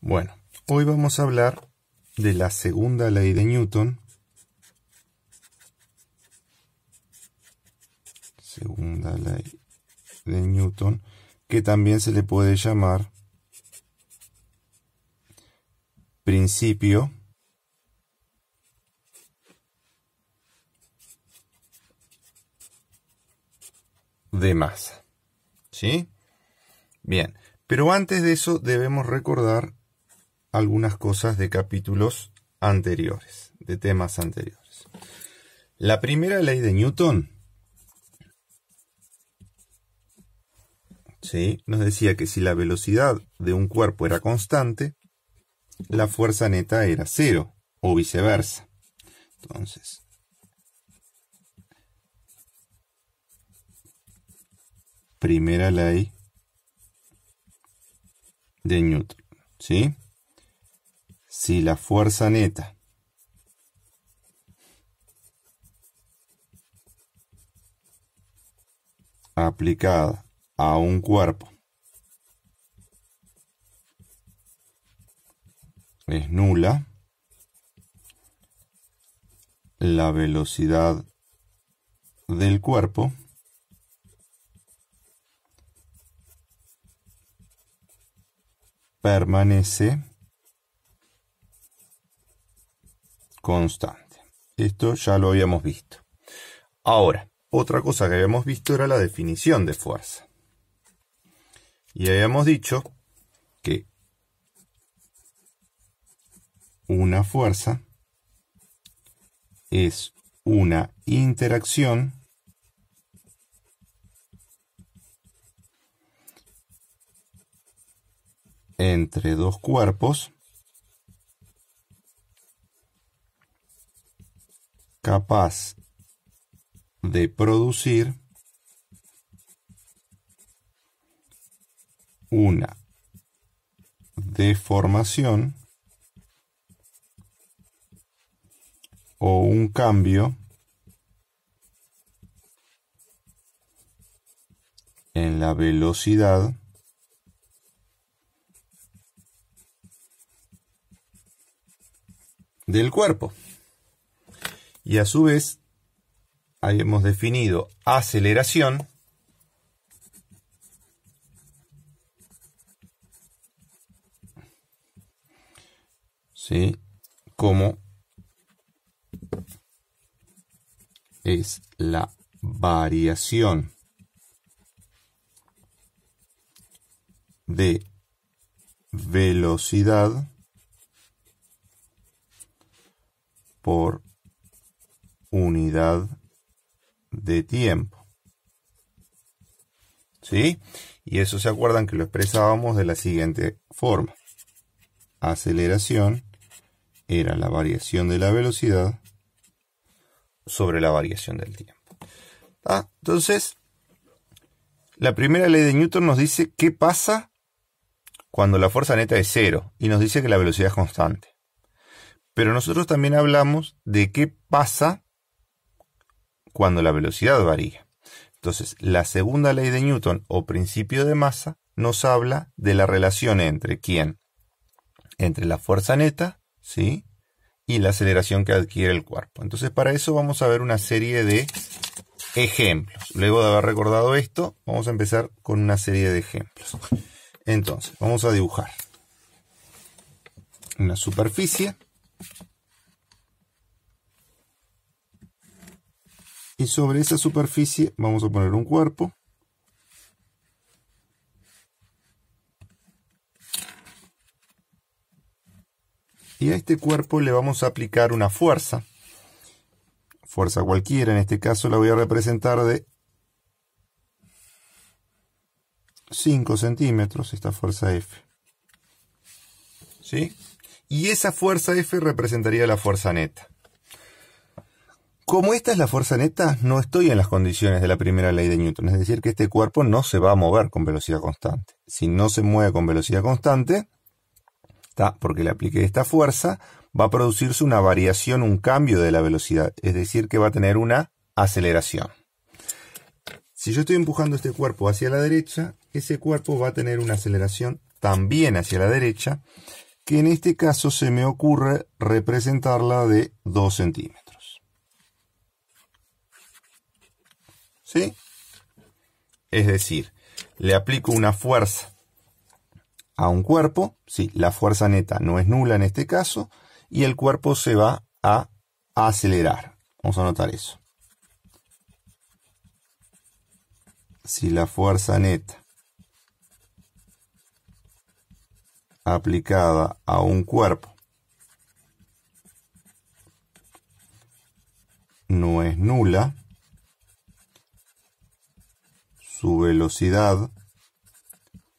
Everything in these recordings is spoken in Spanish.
Bueno, hoy vamos a hablar de la segunda ley de Newton. Segunda ley de Newton, que también se le puede llamar principio de masa. ¿Sí? Bien, pero antes de eso debemos recordar algunas cosas de capítulos anteriores, de temas anteriores. La primera ley de Newton, ¿sí?, nos decía que si la velocidad de un cuerpo era constante, la fuerza neta era cero, o viceversa. Entonces, primera ley de Newton, ¿sí? Si la fuerza neta aplicada a un cuerpo es nula, la velocidad del cuerpo permanece constante. Esto ya lo habíamos visto. Ahora, otra cosa que habíamos visto era la definición de fuerza. Y habíamos dicho que una fuerza es una interacción entre dos cuerpos capaz de producir una deformación o un cambio en la velocidad del cuerpo. Y a su vez, habíamos definido aceleración ¿sí?, como es la variación de velocidad por unidad de tiempo. ¿Sí? Y eso se acuerdan que lo expresábamos de la siguiente forma. Aceleración era la variación de la velocidad sobre la variación del tiempo. Entonces, la primera ley de Newton nos dice qué pasa cuando la fuerza neta es cero y nos dice que la velocidad es constante. Pero nosotros también hablamos de qué pasa cuando la velocidad varía. Entonces, la segunda ley de Newton o principio de masa nos habla de la relación entre ¿quién? Entre la fuerza neta, ¿sí?, y la aceleración que adquiere el cuerpo. Entonces, para eso vamos a ver una serie de ejemplos. Luego de haber recordado esto, vamos a empezar con una serie de ejemplos. Entonces, vamos a dibujar una superficie. Y sobre esa superficie vamos a poner un cuerpo. Y a este cuerpo le vamos a aplicar una fuerza. Fuerza cualquiera, en este caso la voy a representar de 5 centímetros, esta fuerza F. ¿Sí? Y esa fuerza F representaría la fuerza neta. Como esta es la fuerza neta, no estoy en las condiciones de la primera ley de Newton. Es decir, que este cuerpo no se va a mover con velocidad constante. Si no se mueve con velocidad constante, porque le apliqué esta fuerza, va a producirse una variación, un cambio de la velocidad. Es decir, que va a tener una aceleración. Si yo estoy empujando este cuerpo hacia la derecha, ese cuerpo va a tener una aceleración también hacia la derecha. que en este caso se me ocurre representarla de 2 centímetros. ¿Sí? Es decir, le aplico una fuerza a un cuerpo, sí, la fuerza neta no es nula en este caso, y el cuerpo se va a acelerar. Vamos a anotar eso. Si la fuerza neta aplicada a un cuerpo no es nula, su velocidad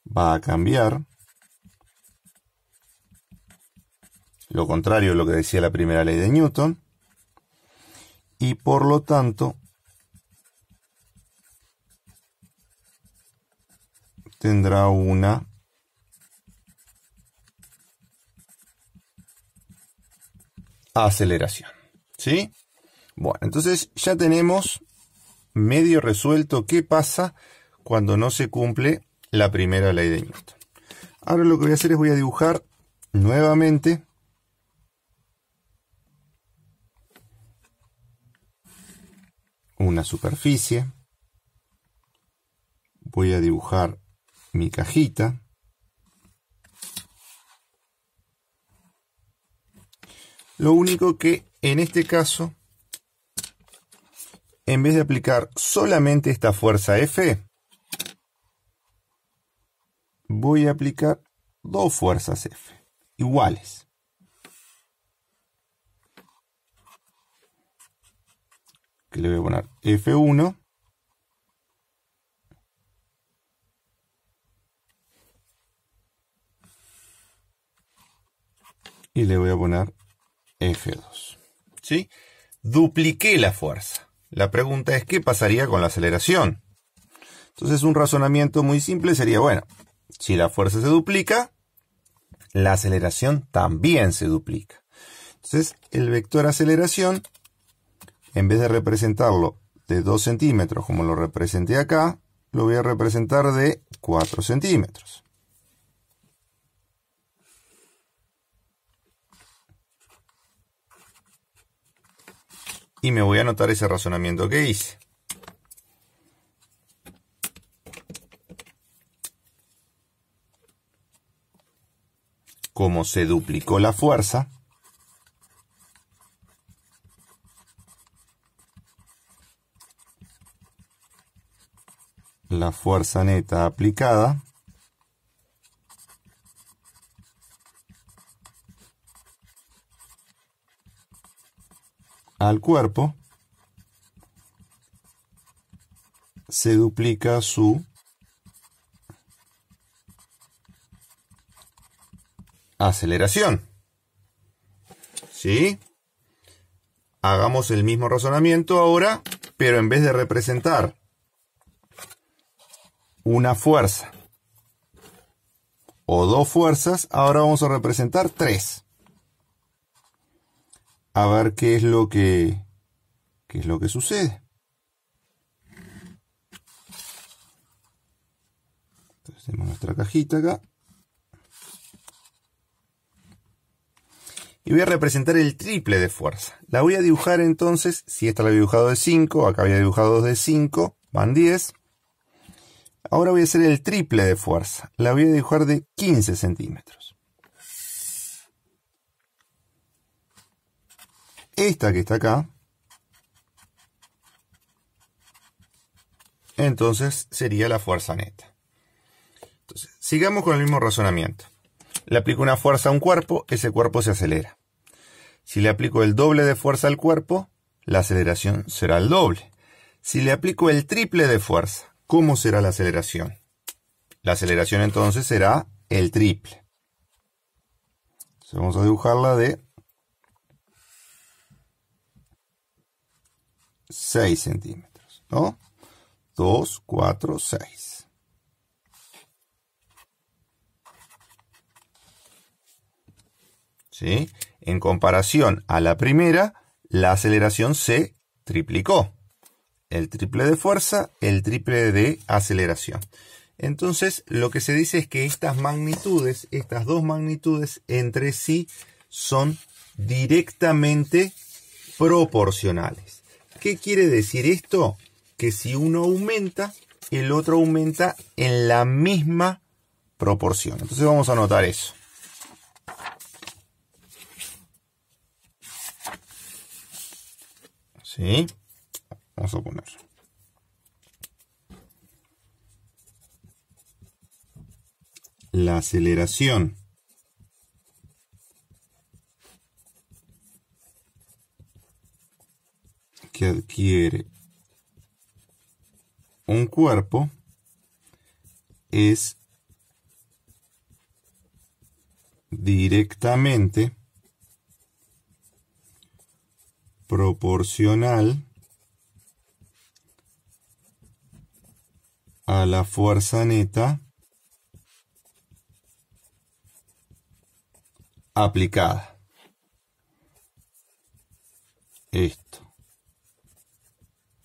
va a cambiar. Lo contrario de lo que decía la primera ley de Newton. Y por lo tanto, tendrá una aceleración. ¿Sí? Bueno, entonces ya tenemos medio resuelto qué pasa cuando no se cumple la primera ley de Newton. Ahora lo que voy a hacer es voy a dibujar nuevamente una superficie. Voy a dibujar mi cajita. Lo único que en este caso, en vez de aplicar solamente esta fuerza F, voy a aplicar 2 fuerzas F, iguales. Que le voy a poner F1. Y le voy a poner F2. ¿Sí? Dupliqué la fuerza. La pregunta es, ¿qué pasaría con la aceleración? Entonces, un razonamiento muy simple sería, bueno, si la fuerza se duplica, la aceleración también se duplica. Entonces, el vector aceleración, en vez de representarlo de 2 centímetros como lo representé acá, lo voy a representar de 4 centímetros. Y me voy a anotar ese razonamiento que hice. Como se duplicó la fuerza, la fuerza neta aplicada al cuerpo se duplica su aceleración. ¿Sí? Hagamos el mismo razonamiento ahora, pero en vez de representar una fuerza o 2 fuerzas, ahora vamos a representar 3. A ver qué es lo que sucede. Entonces tenemos nuestra cajita acá. Y voy a representar el triple de fuerza. La voy a dibujar entonces, si esta la había dibujado de 5, acá había dibujado 2 de 5, van 10. Ahora voy a hacer el triple de fuerza. La voy a dibujar de 15 centímetros. Esta que está acá, entonces sería la fuerza neta. Entonces, sigamos con el mismo razonamiento. Le aplico una fuerza a un cuerpo, ese cuerpo se acelera. Si le aplico el doble de fuerza al cuerpo, la aceleración será el doble. Si le aplico el triple de fuerza, ¿cómo será la aceleración? La aceleración entonces será el triple. Entonces vamos a dibujarla de 6 centímetros, ¿no? 2, 4, 6. ¿Sí? En comparación a la primera, la aceleración se triplicó. El triple de fuerza, el triple de aceleración. Entonces, lo que se dice es que estas dos magnitudes, entre sí son directamente proporcionales. ¿Qué quiere decir esto? Que si uno aumenta, el otro aumenta en la misma proporción. Entonces vamos a anotar eso. ¿Sí? Vamos a ponerlo. La aceleración que adquiere un cuerpo es directamente proporcional a la fuerza neta aplicada. Esto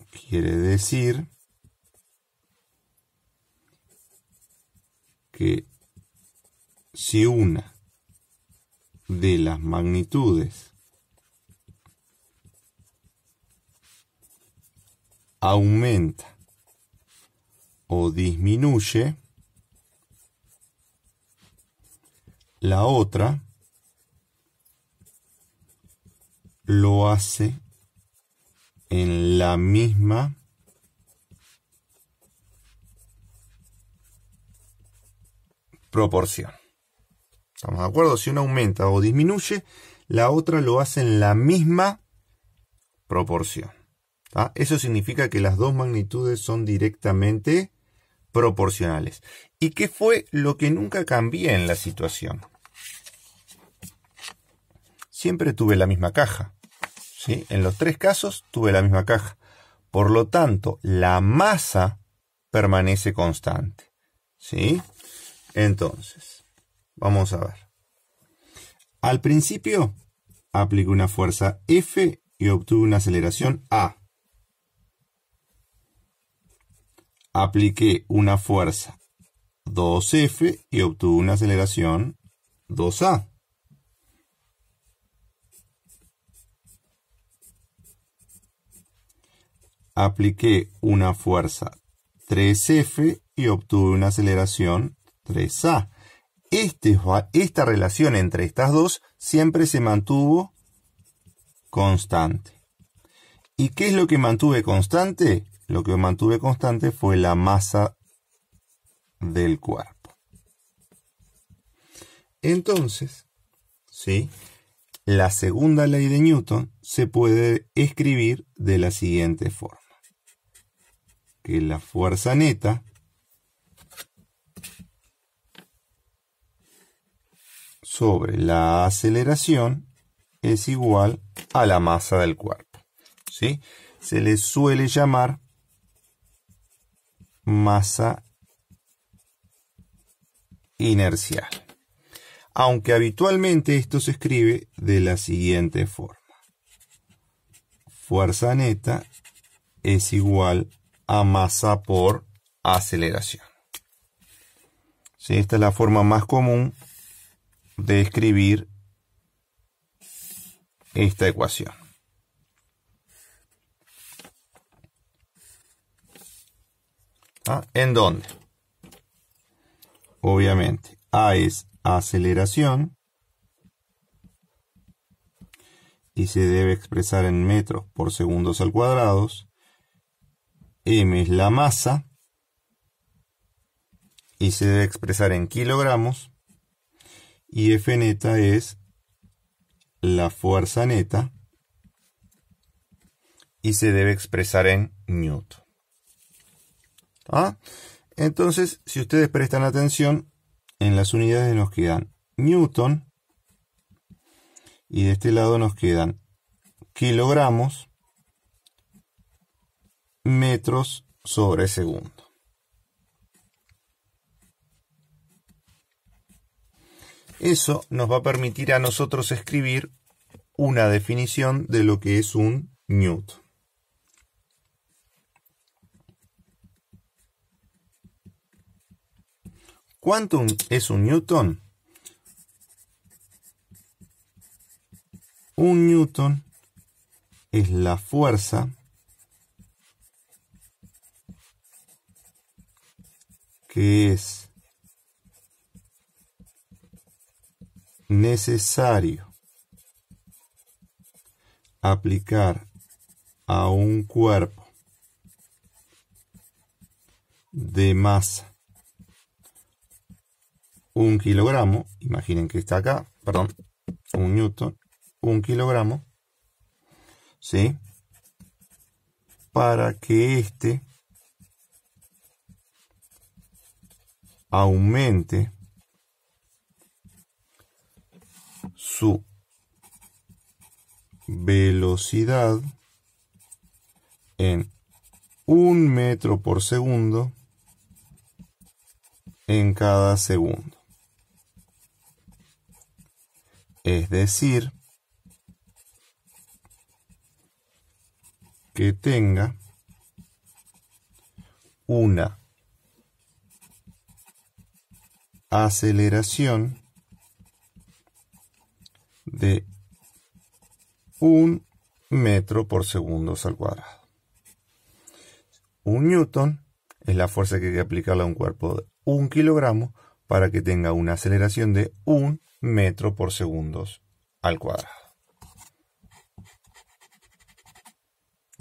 quiere decir que si una de las magnitudes aumenta o disminuye, la otra lo hace en la misma proporción. ¿Estamos de acuerdo? Si una aumenta o disminuye, la otra lo hace en la misma proporción. ¿Tá? Eso significa que las dos magnitudes son directamente proporcionales. ¿Y qué fue lo que nunca cambié en la situación? Siempre tuve la misma caja. ¿Sí? En los tres casos tuve la misma caja. Por lo tanto, la masa permanece constante. ¿Sí? Entonces, vamos a ver. Al principio, apliqué una fuerza F y obtuve una aceleración A. Apliqué una fuerza 2F y obtuve una aceleración 2A. Apliqué una fuerza 3F y obtuve una aceleración 3A. Esta relación entre estas dos siempre se mantuvo constante. ¿Y qué es lo que mantuve constante? Lo que mantuve constante fue la masa del cuerpo. Entonces, ¿sí? La segunda ley de Newton se puede escribir de la siguiente forma. Que la fuerza neta sobre la aceleración es igual a la masa del cuerpo. ¿Sí? Se le suele llamar masa inercial. Aunque habitualmente esto se escribe de la siguiente forma. Fuerza neta es igual a masa por aceleración. ¿Sí? Esta es la forma más común de escribir esta ecuación. ¿Ah? ¿En dónde? Obviamente, A es aceleración y se debe expresar en metros por segundos al cuadrado. M es la masa y se debe expresar en kilogramos. Y F neta es la fuerza neta y se debe expresar en newton. ¿Ah? Entonces, si ustedes prestan atención, en las unidades nos quedan newton y de este lado nos quedan kilogramos, metros sobre segundo. Eso nos va a permitir a nosotros escribir una definición de lo que es un newton. ¿Cuánto es un newton? Un newton es la fuerza que es necesario aplicar a un cuerpo de masa 1 kilogramo, imaginen que está acá, perdón, 1 newton, 1 kilogramo, ¿sí? Para que éste aumente su velocidad en 1 metro por segundo en cada segundo. Es decir, que tenga una aceleración de 1 metro por segundo al cuadrado. Un newton es la fuerza que hay que aplicarle a un cuerpo de 1 kilogramo para que tenga una aceleración de 1 metro por segundo al cuadrado.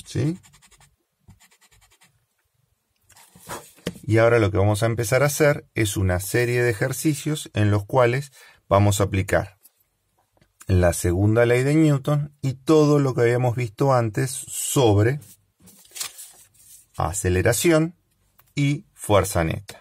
¿Sí? Y ahora lo que vamos a empezar a hacer es una serie de ejercicios en los cuales vamos a aplicar la segunda ley de Newton y todo lo que habíamos visto antes sobre aceleración y fuerza neta.